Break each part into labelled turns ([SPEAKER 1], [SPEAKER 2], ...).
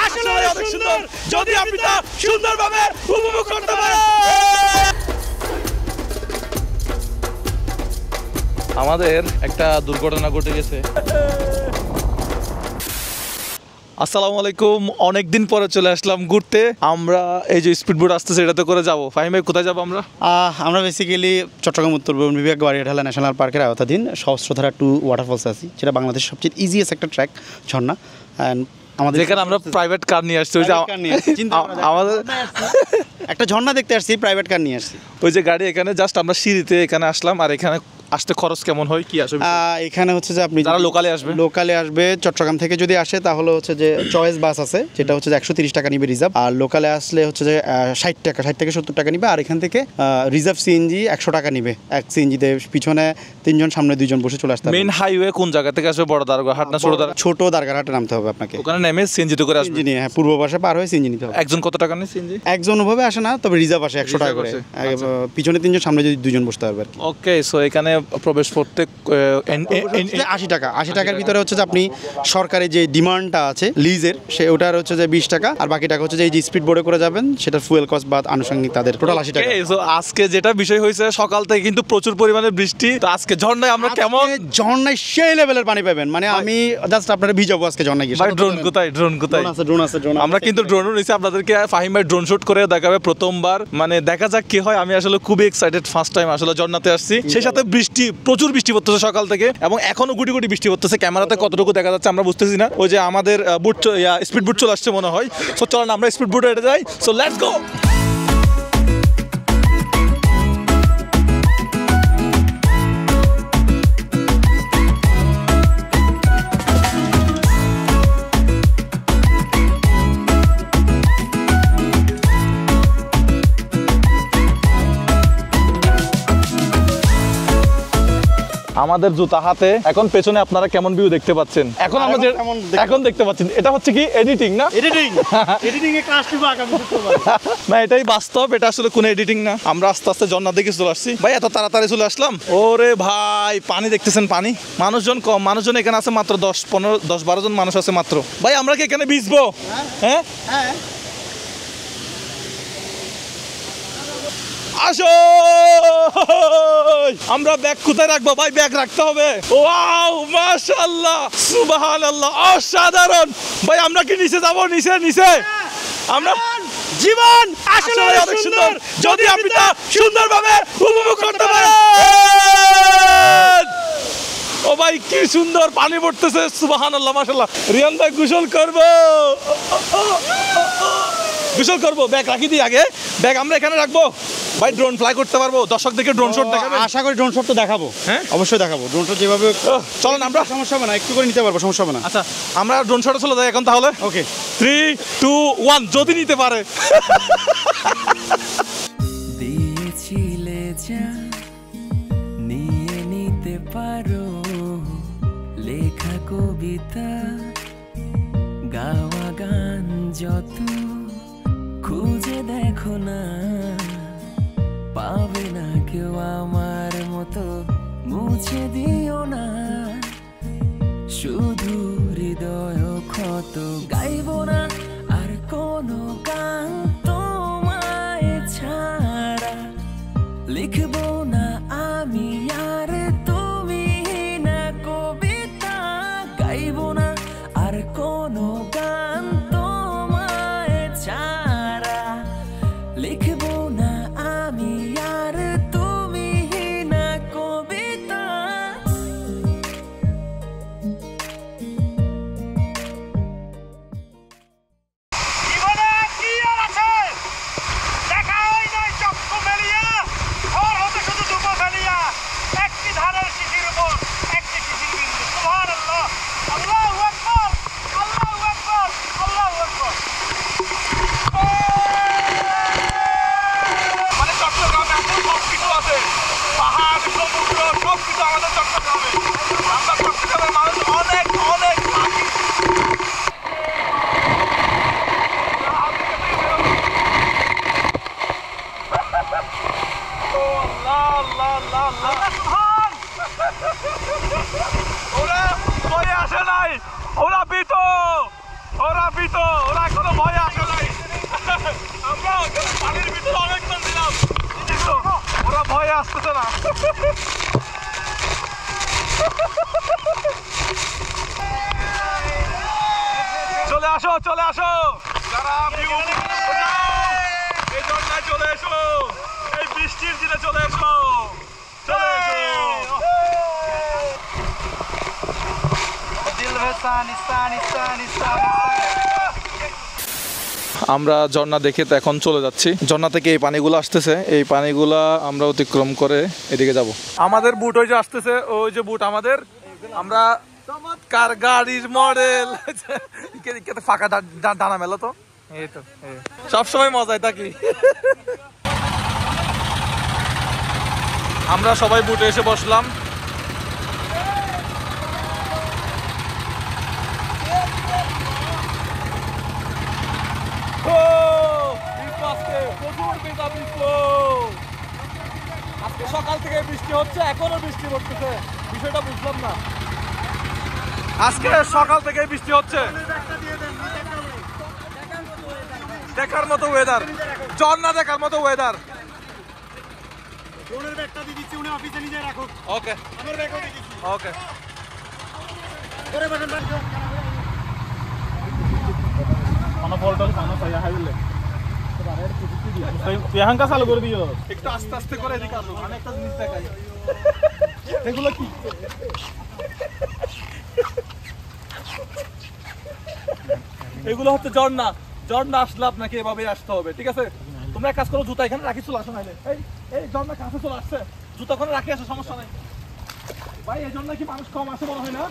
[SPEAKER 1] আসলে অনেক সুন্দর যদি আপনি তা সুন্দরভাবে উপভোগ করতে পারেন। আমাদের একটা দুর্ঘটনা ঘটে গেছে। আসসালামু আলাইকুম, অনেকদিন পরে চলে আসলাম ঘুরতে। আমরা এই যে স্পিড বোট আসতেছে এটাতে করে যাবো। ফাহিম ভাই কোথায় যাবো আমরা?
[SPEAKER 2] আমরা বেসিক্যালি চট্টগ্রাম উত্তর বন বিভাগ বাড়িয়াঢালা ন্যাশনাল পার্কের আওতাধীন সহস্রধারা 2 ওয়াটারফলস আছি, যেটা বাংলাদেশের সবচেয়ে ইজিয়েস্ট একটা ট্র্যাক ঝর্ণা।
[SPEAKER 1] আমাদের যেখানে আমরা প্রাইভেট কার নিয়ে আসছি, ওই যে আমাদের
[SPEAKER 2] একটা ঝর্ণা দেখতে আসছি, প্রাইভেট কার নিয়ে আসছি।
[SPEAKER 1] ওই যে গাড়ি এখানে জাস্ট আমরা সিঁড়িতে এখানে আসলাম। আর এখানে আসতে খরচ কেমন হয় কি আসবে?
[SPEAKER 2] এখানে হচ্ছে যে আপনি
[SPEAKER 1] যারা লোকালে আসবে
[SPEAKER 2] চট্টগ্রাম থেকে যদি আসে তাহলে হচ্ছে যে চয়েস বাস আছে, যেটা হচ্ছে যে 130 টাকা নিবে রিজার্ভ। আর লোকালে আসলে হচ্ছে যে 60 থেকে 70 টাকা নিবে। আর এখান থেকে রিজার্ভ সিএনজি 100 টাকা নিবে। এক সিএনজিতে পিছনে 3 জন, সামনে 2 জন বসে চলে আসতে হবে।
[SPEAKER 1] মেইন হাইওয়ে কোন জায়গা থেকে আসবে? বড় দারগাহাট না
[SPEAKER 2] ছোট দারগাহাটে নামতে হবে আপনাকে।
[SPEAKER 1] ওখানে নেমে সিএনজি তো করে আসবে।
[SPEAKER 2] সিএনজি নিয়ে পূর্ব পাশে পার হয়ে সিএনজি নিতে হবে।
[SPEAKER 1] একজন কত টাকা নেয় সিএনজি?
[SPEAKER 2] একজন ওভাবে আসে না, তবে রিজার্ভ আসে 100 টাকা করে। পিছনে 3 জন, সামনে যদি 2 জন বসতে হবে।
[SPEAKER 1] ওকে, সো এখানে প্রবেশ করতে
[SPEAKER 2] 80 টাকা। 80 টাকার ভিতরে হচ্ছে যে আপনি সরকারি যে ডিমান্ডটা আছে লিজের, সে ওটার হচ্ছে যে 20 টাকা। আর বাকি টাকা হচ্ছে যে এই যে স্পিড বোর্ডে করে যাবেন সেটার ফুয়েল কস্ট বা আনুষঙ্গিক তাদের টোটাল 80 টাকা।
[SPEAKER 1] সো আজকে যেটা বিষয় হয়েছে, সকাল থেকে কিন্তু প্রচুর পরিমাণে বৃষ্টি। তো আজকে ঝর্ণায় আমরা কেমন?
[SPEAKER 2] ঝর্ণায় সেই লেভেলের পানি পাবেন, মানে আমি জাস্ট আপনারা ভিজাবো আজকে ঝর্ণায় গিয়ে।
[SPEAKER 1] ড্রোন কোথায়? ড্রোন আছে। আমরা কিন্তু ড্রোনও নিয়েছি আপনাদেরকে। ফাহিম ভাই ড্রোন শুট করে দেখাবে প্রথমবার, মানে দেখা যাক কি হয়। আমি আসলে খুবই এক্সাইটেড, ফার্স্ট টাইম আসলে ঝর্ণাতে আসছি। সেই সাথে বৃষ্টি, প্রচুর বৃষ্টি পড়তেছে সকাল থেকে, এবং এখনো গুটি গুটি বৃষ্টি পড়তেছে। ক্যামেরাতে কতটুকু দেখা যাচ্ছে আমরা বুঝতেছি না। ওই যে আমাদের স্পিড বোট চলে আসছে মনে হয়। সো চলেন আমরা স্পিড বোটে হেঁটে যাই। So let's go. আমাদের জুতা হাতে, এখন পেছনে আপনারা কেমন ভিউ দেখতে পাচ্ছেন? এখন আমরা এখন দেখতে পাচ্ছেন এটা হচ্ছে কি এডিটিং না?
[SPEAKER 2] এডিটিং এ ক্লাস নিব আগামী শুক্রবার।
[SPEAKER 1] না, এটাই বাস্তব, এটা আসলে কোনো এডিটিং না। আমরা আস্তে আস্তে ঝর্ণা দেখে চলে আসছি। ভাই এত তাড়াতাড়ি চলে আসলাম? ওরে ভাই, পানি দেখতেছেন, পানি। মানুষজন কম, মানুষজন এখানে আছে মাত্র 10-12 জন মানুষ আছে মাত্র। ভাই আমরা কি এখানে ভিজবো? হ্যাঁ, আসো। আমরা ব্যাগ কোথায় রাখবো ভাই? ব্যাগ রাখতে হবে। ওয়াও, মাশাআল্লাহ, সুবহানাল্লাহ, অসাধারণ। ভাই আমরা কি নিচে যাবো? নিচে আমরা জীবন আসলে অনেক সুন্দর যদি আপনি তা সুন্দরভাবে উপভোগ করতে পারেন। ও ভাই কি সুন্দর পানি পড়তেছে, সুবহানাল্লাহ, মাশাআল্লাহ। রিয়ান ভাই গোসল করবো। ব্যাগ রাখি দিই আগে। ব্যাগ আমরা এখানে রাখবো। ভাই ড্রোন ফ্লাই করতে পারবো? দর্শকদেরকে ড্রোন শট দেখাবেন?
[SPEAKER 2] আশা করি ড্রোন শট তো দেখাবো। হ্যাঁ, অবশ্যই দেখাবো। ড্রোন শট যেভাবে
[SPEAKER 1] চলেন, আমরা
[SPEAKER 2] সমস্যা হবে না, একটু করে নিতে পারবো, সমস্যা হবে না।
[SPEAKER 1] আচ্ছা, আমরা ড্রোন শটে চলে যাই এখন তাহলে।
[SPEAKER 2] ওকে,
[SPEAKER 1] 3, 2, 1, যদি নিতে পারে।
[SPEAKER 3] দিয়েছিলে যা নিয়ে নিতে পারো, লেখা কবিতা, গাওয়া গান যত খুঁজে দেখো না, পাবে না কেউ আমার মতো, মুছে দিও না শুধু হৃদয় ক্ষত। গাইবো না আর কোনো গান তোমায় ছাড়া, লিখবো না আমি আর তুমি না কবিতা, গাইবো না আর কোনো গান তোমায় ছাড়া, লিখবো না আমি আর তুমি না কবিতা।
[SPEAKER 1] ভীত, ওরা এখনো ভয়ে আসে নাই। আমরা ওখানে পানির ভিতরে অনেকক্ষণ ছিলাম, কিন্তু ওরা ভয়ে আসতেছে না। চলে আসো, চলে আসো, যারা view উপভোগ যাও, এই ঝর্ণায় চলে এসো, এই বৃষ্টির দিনে চলে এসো, চলে এসো। আমরা ঝর্ণা দেখে তো এখন চলে যাচ্ছি। ঝর্ণা থেকে এই পানিগুলো আসতেছে, এই পানিগুলা আমরা অতিক্রম করে এদিকে যাব। আমাদের বুট ওই যে আসতেছে, ওই যে বুট আমাদের। আমরা চমৎকার গাড়ির মডেল, ফাঁকা ডানা মেলো তো, এই তো সবসময় মজায় থাকি। আমরা সবাই বুটে এসে বসলাম। আজকে সকাল থেকে বৃষ্টি হচ্ছে, এখনো বৃষ্টি পড়তেছে, বিষয়টা বুঝলাম না। আজকে সকাল থেকে বৃষ্টি হচ্ছে, দেখার মতো ওয়েদার, ঝর্ণা দেখার মতো ওয়েদার। ওকে ওকে, চালু করে দিও, একটু আস্তে আস্তে করে এদিকে আসো, আমি একটা জিনিস দেখাই। এগুলো কি? এগুলো হচ্ছে ঝর্ণা। ঝর্ণা আসলে আপনাকে এভাবে আসতে হবে, ঠিক আছে? তোমরা এক কাজ করো, জুতা এখানে রাখি চলে আসো, নাইলে এই ঝর্ণা কাছে চলে আসছে, জুতা ওখানে রাখি আসো, সমস্যা নাই। ভাই এই জন্য কি মানুষ কম আসে মনে হয় না?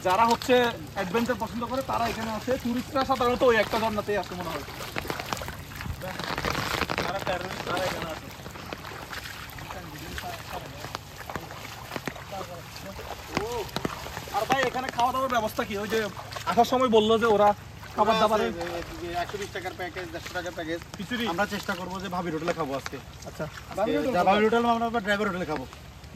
[SPEAKER 1] যারা হচ্ছে অ্যাডভেঞ্চার পছন্দ করে তারা এখানে আসে, টুরিস্টরা সাধারণত ওই একটা ঝর্ণাতেই আসে মনে হয়। আর ভাই এখানে খাওয়া দাওয়ার ব্যবস্থা কি? ওই যে আসার সময় বললো যে ওরা খাবার দাবারের
[SPEAKER 2] 120 টাকার প্যাকেজ, 150 টাকার প্যাকেজ
[SPEAKER 1] খিচুড়ি।
[SPEAKER 2] আমরা চেষ্টা করবো যে ভাবির হোটেলে খাবো আজকে।
[SPEAKER 1] আচ্ছা,
[SPEAKER 2] ভাবির হোটেল আমরা ড্রাইভার হোটেলে খাবো।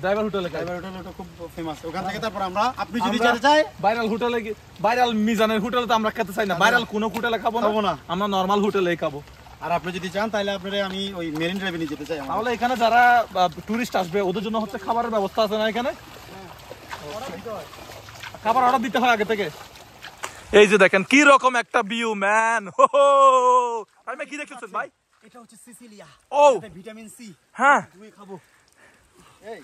[SPEAKER 1] ড্রাইভার হোটেলে
[SPEAKER 2] ড্রাইভার হোটেলটা খুব ফেমাস, ওখান থেকে তারপর আমরা, আপনি যদি যেতে চাই
[SPEAKER 1] ভাইরাল হোটেলে, ভাইরাল মিজানের হোটেলে তো আমরা খেতে চাই না, ভাইরাল কোনো হোটেলে খাবো না, আমরা নরমাল হোটেলেই খাবো।
[SPEAKER 2] আর আপনি যদি চান তাহলে আপনারা আমি ওই মেরিন ড্রাইভে নিয়ে যেতে চাই।
[SPEAKER 1] তাহলে এখানে যারা টুরিস্ট আসবে ওদের জন্য হচ্ছে খাবারের ব্যবস্থা আছে না এখানে? খাবার অর্ডার দিতে হয় আগে থেকে। এই যে দেখেন কি রকম একটা ভিউ ম্যান। আমি কি দেখতেছেন ভাই?
[SPEAKER 2] এটা হচ্ছে সিসিলিয়া।
[SPEAKER 1] ও
[SPEAKER 2] ভিটামিন সি।
[SPEAKER 1] হ্যাঁ
[SPEAKER 2] তুই খাবো। এই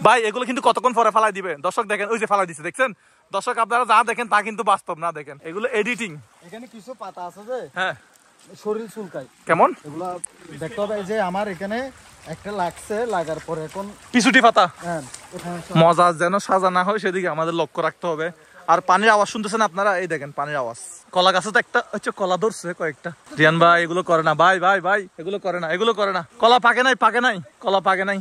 [SPEAKER 1] ভাই এগুলো কিন্তু কতক্ষণ পরে ফালাই দিবে দর্শক, দেখেন ওই যে ফালাই দিচ্ছে, দেখছেন দর্শক? আপনারা যা দেখেন তা কিন্তু বাস্তব না, দেখেন এগুলো এডিটিং।
[SPEAKER 2] এখানে কিছু পাতা আছে যে
[SPEAKER 1] হ্যাঁ
[SPEAKER 2] শরীর চুলকায়,
[SPEAKER 1] কেমন
[SPEAKER 2] এগুলা দেখতে হবে। এই যে আমার এখানে একটা লাগছে, লাগার পরে এখন
[SPEAKER 1] পিছুটি পাতা।
[SPEAKER 2] হ্যাঁ এখানে
[SPEAKER 1] মজা যেন সাজা না হয় সেদিকে আমাদের লক্ষ্য রাখতে হবে। আর পানির আওয়াজ শুনতেছেন আপনারা, এই দেখেন পানির আওয়াজ। কলা গাছে তো একটা হচ্ছে কলা ধরছে কয়েকটা। রিয়ান ভাই এগুলো করে না, ভাই ভাই ভাই এগুলো করে না, এগুলো করে না। কলা পাকে নাই, পাকে নাই, কলা পাকে নাই,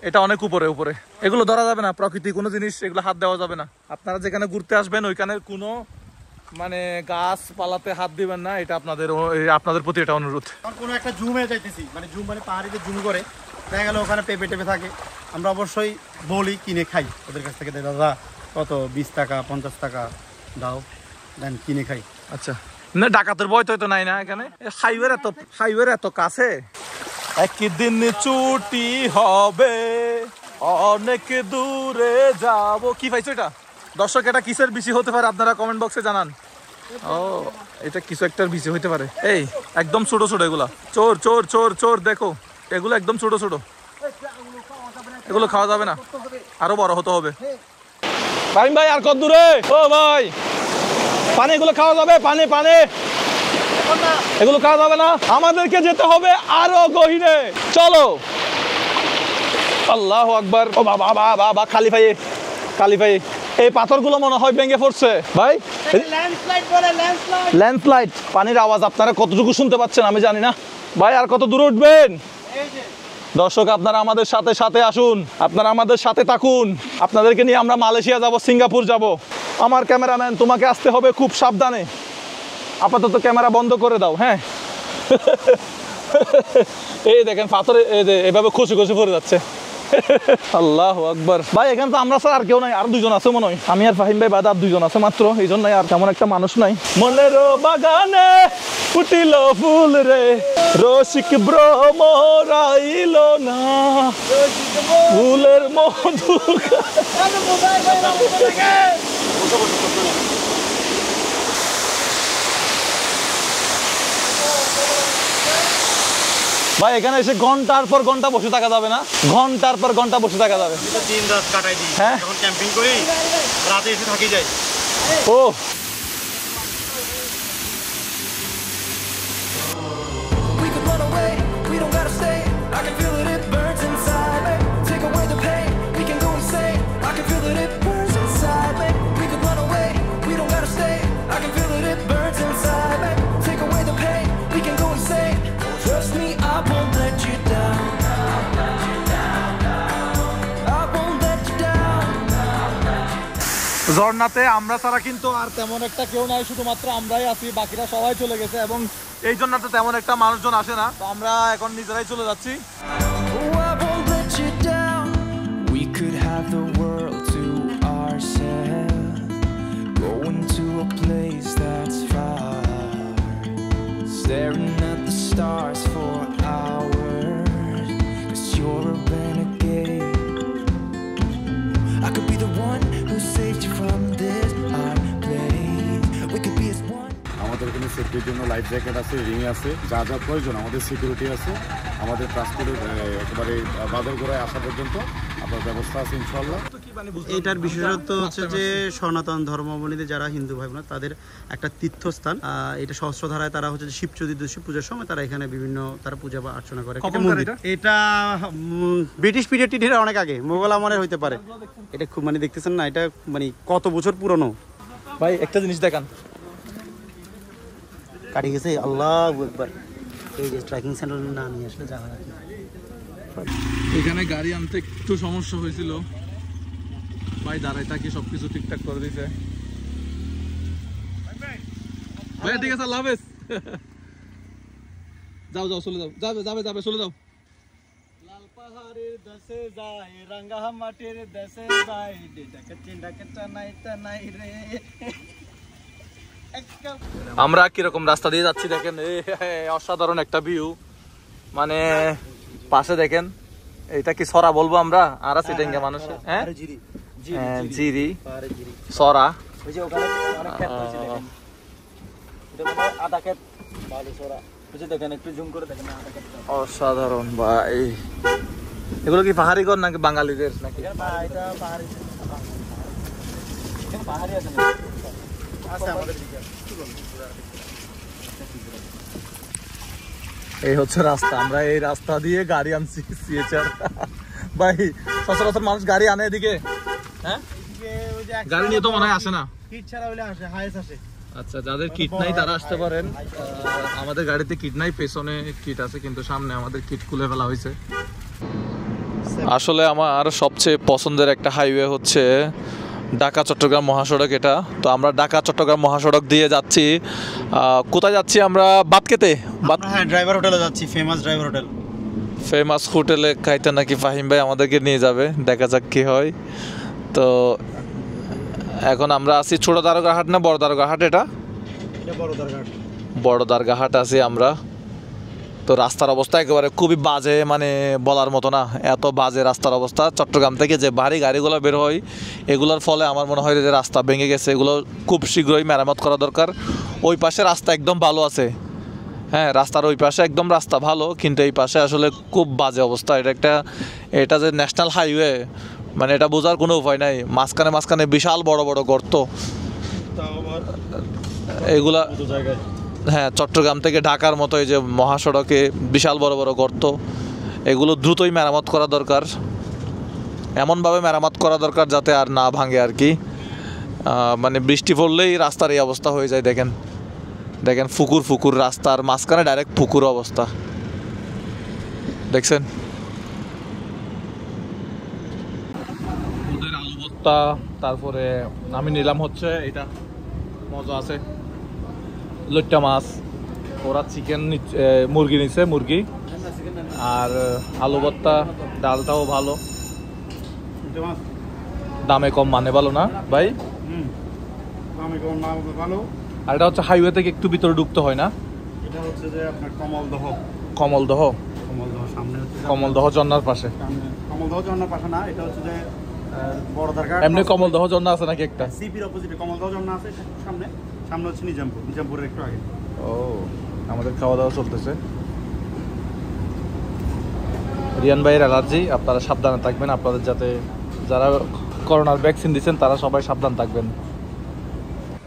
[SPEAKER 1] এটা অনেক উপরে উপরে, এগুলো ধরা যাবে না। প্রকৃতি কোনো জিনিস এগুলো হাত দেওয়া যাবে না। আপনারা যেখানে ঘুরতে আসবেন ওইখানে কোনো মানে গাছ পালাতে হাত দিবেন না, এটা আপনাদের প্রতি এটা অনুরোধ।
[SPEAKER 2] কোনো একটা জুমে যাইতেছি, মানে জুম মানে পাহাড়িতে জুম করে দেখা গেল ওখানে পেঁপে টেপে থাকে, আমরা অবশ্যই বলি কিনে খাই ওদের কাছ থেকে, দাদা কত 20 টাকা 50 টাকা দাও, দেন কিনে খাই।
[SPEAKER 1] আচ্ছা, না ডাকাতের ভয় তো নাই না এখানে? হাইওয়ের এত কাছে, একদিন ছুটি হবে, অনেক দূরে যাব। কি পাইছো এটা দর্শক? এটা কিসের বিসি হতে পারে আপনারা কমেন্ট বক্সে জানান। ও এটা কিছু একটার বিসি হইতে পারে। এই একদম ছোট ছোট এগুলা, চোর চোর চোর চোর, দেখো এগুলো একদম ছোট ছোট, এগুলো খাওয়া যাবে না, আরো বড় হতে হবে। ভাই ভাই আর কত দূরে? ও ভাই পানি, এগুলো খাওয়া যাবে? পানি পানি এগুলো খাওয়া যাবে না, আমাদেরকে যেতে হবে আরো গহীনে। চলো, আল্লাহু আকবার। ও বাবা বাবা, খালি ভাই কালি ভাই, এই পাথরগুলো মনে হয় ভেঙে পড়ছে ভাই। ল্যান্ডস্লাইড, পানির আওয়াজ আপনারা কতটুকু শুনতে পাচ্ছেন আমি জানি না। ভাই আর কত দূরে উঠবেন? দর্শক আপনারা আমাদের সাথে সাথে আসুন, আপনারা আমাদের সাথে থাকুন। আপনাদেরকে নিয়ে আমরা মালয়েশিয়া যাব, সিঙ্গাপুর যাব। আমার ক্যামেরাম্যান তোমাকে আসতে হবে খুব সাবধানে। আপাতত ক্যামেরা বন্ধ করে দাও। হ্যাঁ এই দেখেন পাথরে এভাবে খসে খসে পড়ে যাচ্ছে। আল্লাহু আকবার। ভাই এখানে তো আমরা স্যার আর কেউ নাই, আর দুইজন আছে মনে হয়, আমি আর ফাহিম ভাই বাদে আর দুইজন আছে মাত্র, এই জন্য আর তেমন একটা মানুষ নাই। মনের বাগানে ফুটিল ফুল রে, রসিক ভ্রমরাইল না, ফুলের মধু। ভাই এখানে এসে ঘন্টার পর ঘন্টা বসে থাকা যাবে না, ঘন্টার পর ঘন্টা বসে থাকা যাবে।
[SPEAKER 2] দিন রাত কাটাই দিই,
[SPEAKER 1] হ্যাঁ
[SPEAKER 2] যখন ক্যাম্পিং করি রাতে এসে থাকি যাই।
[SPEAKER 1] ও
[SPEAKER 3] We could run away, we don't gotta stay. I can feel it, it burns inside me. Take away the pain, we can go insane. I can feel it, it burns inside me. We could run away, we don't gotta stay. I can feel it, it burns inside me. Take away the pain, we can go insane. Trust me, I won't let you down. I won't let you down.
[SPEAKER 1] ঝর্ণাতে আমরা ছাড়া কিন্তু আর তেমন একটা কেউ নাই, শুধুমাত্র আমরাই আছি, বাকিরা সবাই চলে গেছে এবং এই জন্য তো তেমন একটা মানুষজন আসে না, তো আমরা এখন নিজেরাই চলে যাচ্ছি।
[SPEAKER 3] Oh, I won't let you down. We could have the world to ourselves. Going to a place that's far. Staring at the stars for hours. 'Cause you're a renegade. I could be the one who saved you from this hard place. We could be as one.
[SPEAKER 4] আমাদের এখানে সেফটির জন্য life jacket আছে, ring আছে, যা যা প্রয়োজন আমাদের সিকিউরিটি আছে, আমাদের ট্রান্সপোর্টের একেবারে বাজার গোড়ায় আসা পর্যন্ত আপনার ব্যবস্থা আছে ইনশাআল্লাহ।
[SPEAKER 2] এটার বিশেষত্ব হচ্ছে যে সনাতন ধর্মাবলম্বী যারা হিন্দু ভাই বোন তাদের একটা তীর্থস্থান। এটা সহস্রধারায় তারা হচ্ছে শিব চতুর্দশী পূজার সময় তারা এখানে বিভিন্ন তারা পূজা বা অর্চনা করে। এটা ব্রিটিশ পিরিয়ড অনেক আগে, মোগল আমলের হইতে পারে। এটা খুব মানে দেখতেছেন না, এটা মানে কত বছর পুরনো।
[SPEAKER 1] ভাই একটা জিনিস দেখান,
[SPEAKER 2] কাটি গেছে। আল্লাহু আকবার। এই যে ট্রেকিং সেন্টার না নিয়ে আসলে যাওয়া যায়।
[SPEAKER 1] এখানে গাড়ি আনতে একটু সমস্যা হয়েছিল, ভাই দাঁড়াই থাকি সবকিছু ঠিকঠাক করে দিছে। ভাই ঠিক আছে, আল্লাহ হাফেজ। যাও যাও চলে যাও, যাবে যাবে যাবে চলে যাও।
[SPEAKER 2] লাল পাহাড়ের দেশে যায়, রাঙ্গা মাটির দেশে যায়, ডাকাত নাই রে।
[SPEAKER 1] আমরা কিরকম রাস্তা দিয়ে যাচ্ছি দেখেন, অসাধারণ একটা ভিউ। মানে পাশে দেখেন, এটা কি সরা বলবো আমরা, আর আছে ডেঙ্গা মানুষের, হ্যাঁ জিরি সরা, অসাধারণ ভাই। এগুলো কি পাহাড়ি ঘর নাকি বাঙালিদের নাকি? এই হচ্ছে রাস্তা, আমরা এই রাস্তা দিয়ে গাড়ি আনছি সিএচআর। ভাই সচরাচর মানুষ গাড়ি আনে এদিকে, হ্যাঁ গাড়ি নিয়ে তো মনে হয় আসে না,
[SPEAKER 2] কিট ছাড়া হলে আসে, হাইস আসে।
[SPEAKER 1] আচ্ছা যাদের কিট নাই তারা আসতে পারেন। আমাদের গাড়িতে কিট নাই, পেছনে কিট আছে কিন্তু সামনে আমাদের কিট খুলে ফেলা হয়েছে। আসলে আমার সবচেয়ে পছন্দের একটা হাইওয়ে হচ্ছে ঢাকা চট্টগ্রাম মহাসড়ক। এটা তো আমরা ঢাকা চট্টগ্রাম মহাসড়ক দিয়ে যাচ্ছি। কোথায় যাচ্ছি আমরা? বাতকেতে।
[SPEAKER 2] হ্যাঁ, ড্রাইভার হোটেলে যাচ্ছি, ফেমাস ড্রাইভার হোটেল।
[SPEAKER 1] ফেমাস হোটেলে খাইতে নাকি ফাহিম ভাই আমাদেরকে নিয়ে যাবে, দেখা যাক কি হয়। তো এখন আমরা আছি ছোট দারোগাহাট না বড় দারোগাহাট? এটা বড় দারোগাহাট আছি আমরা। তো রাস্তার অবস্থা একেবারে খুবই বাজে, মানে বলার মতো না, এত বাজে রাস্তার অবস্থা। চট্টগ্রাম থেকে যে ভারী গাড়িগুলো বের হয় এগুলোর ফলে আমার মনে হয় যে রাস্তা ভেঙে গেছে, এগুলো খুব শীঘ্রই মেরামত করা দরকার। ওই পাশে রাস্তা একদম ভালো আছে, হ্যাঁ রাস্তার ওই পাশে একদম রাস্তা ভালো, কিন্তু এই পাশে আসলে খুব বাজে অবস্থা। এটা যে ন্যাশনাল হাইওয়ে, মানে এটা বোঝার কোনো উপায় নাই। মাঝখানে মাঝখানে বিশাল বড় বড় গর্ত, এগুলা হ্যাঁ চট্টগ্রাম থেকে ঢাকার মতো এই যে মহাসড়কে বিশাল বড় বড় গর্ত, এগুলো দ্রুতই মেরামত করা দরকার। এমনভাবে মেরামত করা দরকার যাতে আর না ভাঙে আর কি। মানে বৃষ্টি পড়লেই রাস্তার এই অবস্থা হয়ে যায়। দেখেন দেখেন পুকুর পুকুর, রাস্তার মাঝখানে ডাইরেক্ট পুকুর অবস্থা দেখছেন। ওদের আলু ভর্তা, তারপরে আমি নিলাম হচ্ছে এটা মজা আছে লইট্টা মাছ, ওরা চিকেন মুরগি নিচ্ছে মুরগি, আর আলু ভর্তা, ডালটাও ভালো। দামে কম মানে ভালো না ভাই?
[SPEAKER 2] দামে কম না ভালো।
[SPEAKER 1] আর এটা হচ্ছে হাইওয়ে থেকে একটু ভিতরে ঢুকতে হয় না?
[SPEAKER 2] এটা হচ্ছে যে আপনার কমলদহ
[SPEAKER 1] কমলদহ
[SPEAKER 2] সামনে হচ্ছে
[SPEAKER 1] কমলদহ ঝর্ণার পাশে।
[SPEAKER 2] কমলদহ ঝর্ণার পাশে না, এটা হচ্ছে যে বড় দরকার
[SPEAKER 1] এমনি কমলদহ ঝর্ণা আছে নাকি একটা?
[SPEAKER 2] সিপির অপোজিটে কমলদহ ঝর্ণা আছে, সামনে সামনে হচ্ছে নিজামপুরের একটু আগে।
[SPEAKER 1] ও, আমাদের খাওয়া দাওয়া চলতেছে। রিয়ান ভাইয়ের অ্যালার্জি, আপনারা সাবধানে থাকবেন। আপনাদের যাতে যারা করোনার ভ্যাকসিন দিচ্ছেন তারা সবাই সাবধান থাকবেন।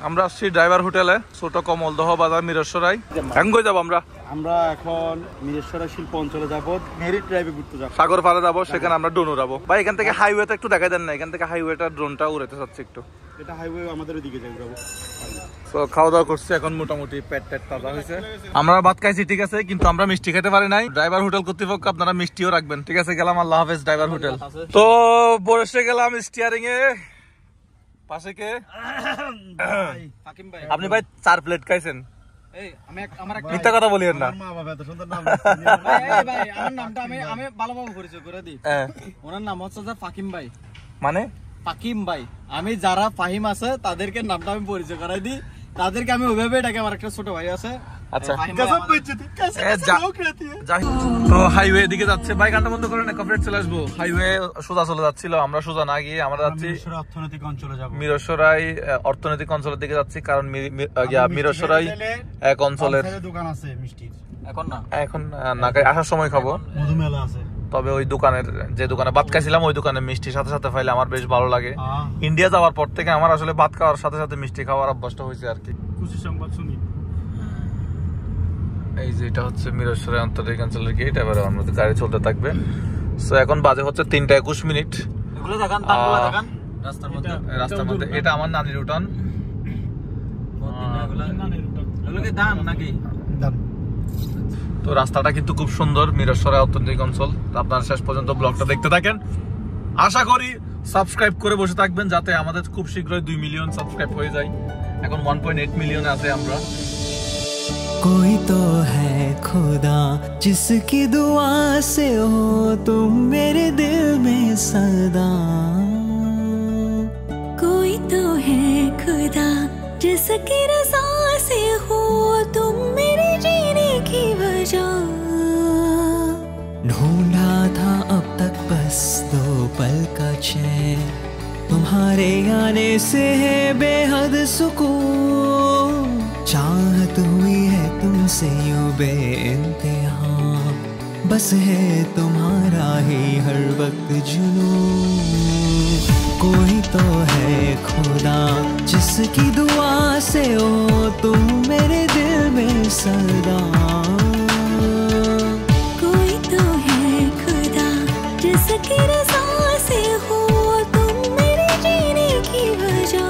[SPEAKER 1] আমরা আসছি ড্রাইভার হোটেলে, ছোট কমলদহ বাজার, মিরসরাই। এখন কই যাবো আমরা?
[SPEAKER 2] আমরা এখন মিরেশ্বরা শিল্প অঞ্চলে যাবো, মেরিট ড্রাইভে ঘুরতে যাবো।
[SPEAKER 1] সাগর পাড়ে যাবো, সেখানে আমরা ড্রোন উড়াবো। ভাই এখান থেকে হাইওয়েটা একটু দেখা দেন না, এখান থেকে হাইওয়েটা ড্রোনটা উড়াতে চাচ্ছি একটু।
[SPEAKER 2] এটা হাইওয়ে আমাদের ওইদিকে যাই ঘুরাবো।
[SPEAKER 1] তো খাওয়া দাওয়া করছি, এখন মোটামুটি পেট তাজা হয়েছে। আমরা ভাত খাইছি ঠিক আছে, কিন্তু আমরা মিষ্টি খেতে পারি নাই। ড্রাইভার হোটেল কর্তৃপক্ষ আপনারা মিষ্টিও রাখবেন, ঠিক আছে? গেলাম, আল্লাহ হাফেজ ড্রাইভার হোটেল। তো বসে গেলাম স্টিয়ারিং এ। পাশে কে? আপনি ভাই 4 প্লেট খাইছেন? মিথ্যা কথা বলিয়েন না।
[SPEAKER 5] আমার নামটা আমি ভালোভাবে পরিচয় করে দিই। ওনার নাম হচ্ছে ফাকিম ভাই।
[SPEAKER 1] মানে
[SPEAKER 5] ফাকিম ভাই, আমি যারা ফাহিম আছে তাদেরকে নামটা আমি পরিচয় করাই দিই, তাদেরকে আমি ওইভাবে ডাকি। আমার একটা ছোট ভাই আছে।
[SPEAKER 1] আচ্ছা, তো হাইওয়ে দিকে যাচ্ছে। ভাই গানটা বন্ধ করে না, কপিরাইট চলে আসবো। হাইওয়ে সোজা চলে যাচ্ছিল, আমরা সোজা না গিয়ে আমরা যাচ্ছি
[SPEAKER 2] অর্থনৈতিক অঞ্চলে যাবো।
[SPEAKER 1] মিরসরাই অর্থনৈতিক অঞ্চলের দিকে যাচ্ছি, কারণ মিরসরাই এক অঞ্চলের
[SPEAKER 2] দোকান আছে মিষ্টির।
[SPEAKER 1] এখন না খাই, আসার সময় খাবো।
[SPEAKER 2] মধুমেলা আছে,
[SPEAKER 1] তবে ওই দোকানের, যে দোকানে ভাত খাইছিলাম ওই দোকানে মিষ্টি সাথে সাথে পাইলে আমার বেশ ভালো লাগে। ইন্ডিয়া যাওয়ার পর থেকে আমার আসলে ভাত খাওয়ার সাথে সাথে মিষ্টি খাওয়ার অভ্যাসটা হয়েছে আর কি।
[SPEAKER 2] খুশি সংবাদ শুনি।
[SPEAKER 1] এই যে এটা হচ্ছে মিরসরাই আন্তর্জাতিক অঞ্চলের গেট। এবারে আমাদের গাড়ি চলতে থাকবে। সো এখন বাজে হচ্ছে 3:21। রাস্তার মধ্যে এটা আমার নানির উঠান। তো রাস্তাটা কিন্তু খুব সুন্দর, মিরসরাই অর্থনৈতিক অঞ্চল। আপনারা শেষ পর্যন্ত ব্লগটা দেখতে থাকেন। আশা করি সাবস্ক্রাইব করে বসে থাকবেন, যাতে আমাদের খুব শীঘ্রই 2 মিলিয়ন সাবস্ক্রাইব হয়ে যায়। এখন 1.8 মিলিয়নে আছে আমরা।
[SPEAKER 6] कोई तो है खुदा जिसकी दुआ से हो तुम मेरे दिल में सदा।
[SPEAKER 7] कोई तो है खुदा जिसकी रज़ा से हो तुम मेरे जीने की वजह।
[SPEAKER 6] ढूंढा था अब तक बस 2 पल का चैन, तुम्हारे आने से है बेहद सुकून। चाहत हुई है तुमसे यूं बेइंतहा, बस है तुम्हारा ही हर वक्त जुनून। कोई तो है खुदा जिसकी दुआ से हो तुम मेरे दिल में सदा।
[SPEAKER 7] कोई तो है खुदा जिसकी रज़ा से हो तुम मेरे जीने की वजह।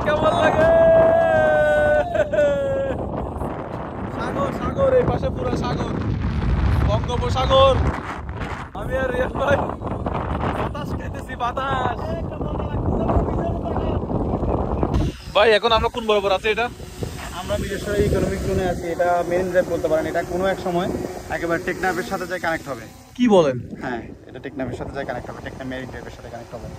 [SPEAKER 1] কেমন লাগে? সাগর, সাগর, এই পাশে পুরো সাগর, বঙ্গোপসাগর। আমি আর রিয়ান ভাই বাতাস খেতেছি, বাতাস। ভাই এখন আমরা কোন বরাবর আছি? এটা
[SPEAKER 2] আমরা মিরেশ্বরাই ইকোনমিক জোনে আছি। এটা মেরিন ড্রাইভ বলতে পারেন। এটা কোনো এক সময় একেবারে টেকনাফের সাথে যায় কানেক্ট হবে।
[SPEAKER 1] কি বলেন?
[SPEAKER 2] হ্যাঁ, এটা টেকনাফের সাথে যায় কানেক্ট হবে, টেকনাফ মেরিন ড্রাইভের সাথে কানেক্ট হবে।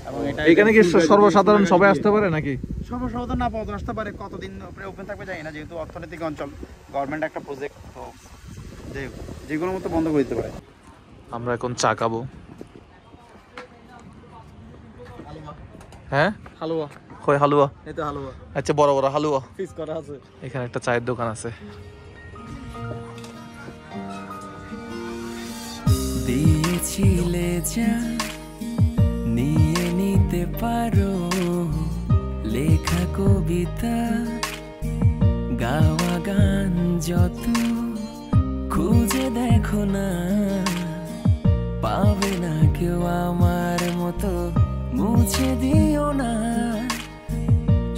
[SPEAKER 2] এবং এটা
[SPEAKER 1] এখানে কি সর্বসাধারণ সবাই আসতে পারে নাকি?
[SPEAKER 2] সর্বসাধারণ না পাওয়া আসতে পারে, কতদিন ওপেন থাকবে জানি না, যেহেতু অর্থনৈতিক অঞ্চল, গভর্নমেন্ট একটা প্রজেক্ট, তো যেগুলোর মতো বন্ধ করে দিতে পারে।
[SPEAKER 1] আমরা এখন চা খাবো। হ্যাঁ,
[SPEAKER 5] হালুয়া,
[SPEAKER 1] কই হালুয়া?
[SPEAKER 5] এই তো হালুয়া,
[SPEAKER 1] আচ্ছা, বড় বড় হালুয়া
[SPEAKER 5] পিস করা আছে।
[SPEAKER 1] এখানে একটা চায়ের দোকান আছে।
[SPEAKER 6] দিয়েছিলে যা নিয়ে নিতে পারো, লেখা কবিতা গাওয়া গান যত খুঁজে দেখো না, পাবে না কেউ আমার মতো, মুছে দিও না।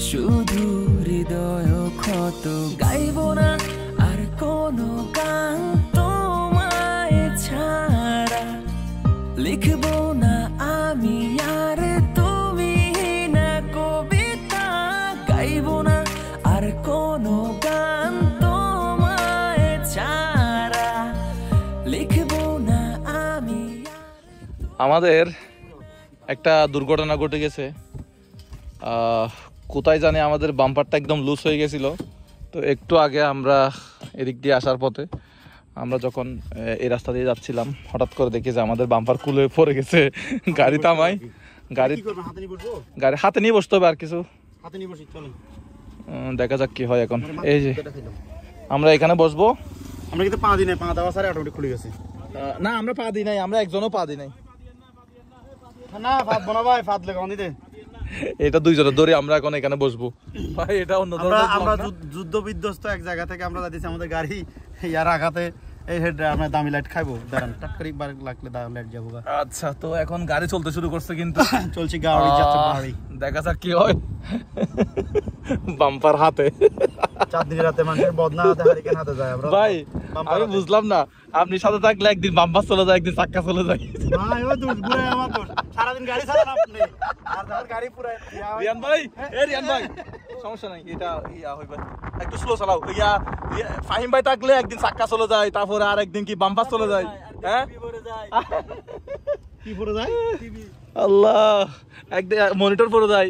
[SPEAKER 6] শুধু হৃদয় ক্ষত, গাইব না আর কোনো গান তোমায় ছাড়া।
[SPEAKER 1] আমাদের একটা দুর্ঘটনা ঘটে গেছে, কোথায় জানি আমাদের বাম্পারটা একদম লুজ হয়ে গেছিল। তো একটু আগে আমরা এদিক দিয়ে আসার পথে আমরা যখন এই রাস্তা দিয়ে যাচ্ছিলাম, হঠাৎ করে দেখি যে আমাদের বাম্পার খুলে পড়ে গেছে। গাড়ি থামাই, গাড়ি হাতে নিয়ে বসতে হবে, আর কিছু দেখা যাক কি হয় এখন। এই যে আমরা এখানে বসবো,
[SPEAKER 2] আমরা কিন্তু পা দিই নাই, পা দেওয়া সারে অটোমেটিক খুলে গেছে।
[SPEAKER 1] না আমরা পা দিই নাই, আমরা একজনও পা দিই নাই।
[SPEAKER 2] না ফাদ বনা ভাই, ফাদ লেগে অনিতে
[SPEAKER 1] এটা দুইজনে ধরে আমরা এখন এখানে বসবো ভাই। এটা অন্য
[SPEAKER 2] আমরা যুদ্ধ বিধ্বস্ত এক জায়গা থেকে আমরা যাচ্ছি আমাদের গাড়ি ইয়ার আঘাতে এই হেড আমরা দামি লাইট খাইবো, দাঁড়ান টাক্কারি বার লাগলে দামি লাইট যাবো।
[SPEAKER 1] আচ্ছা, তো এখন গাড়ি চলতে শুরু করছে, কিন্তু
[SPEAKER 2] চলছি গাড়ি যাচ্ছে বাড়ি,
[SPEAKER 1] দেখা যাক কি হয়। বাম্পার হাতে,
[SPEAKER 2] চাঁদনি রাতে মানুষের বদনা হাতে হারিকেন হাতে যায়। আমরা
[SPEAKER 1] ভাই আমি বুঝলাম না, আপনি সাথে থাকলে একদিন বাম্পার চলে যায়, একদিন চাক্কা চলে যায়।
[SPEAKER 2] ভাই ও দূর ঘুরে আমার দূর, সারাদিন গাড়ি চালান আপনি, আর তার গাড়ি পুরো
[SPEAKER 1] রিয়ান ভাই, রিয়ান ভাই সমস্যা নাই, এটা ইয়া হইবে, একটু স্লো চালাও। ফাহিম ভাই থাকলে একদিন চাক্কা চলে যায়, তারপরে আর একদিন কি বাম্পার চলে যায়। হ্যাঁ
[SPEAKER 2] কি পড়ে যায়,
[SPEAKER 1] আল্লাহ, একদিন মনিটর পড়ে যায়।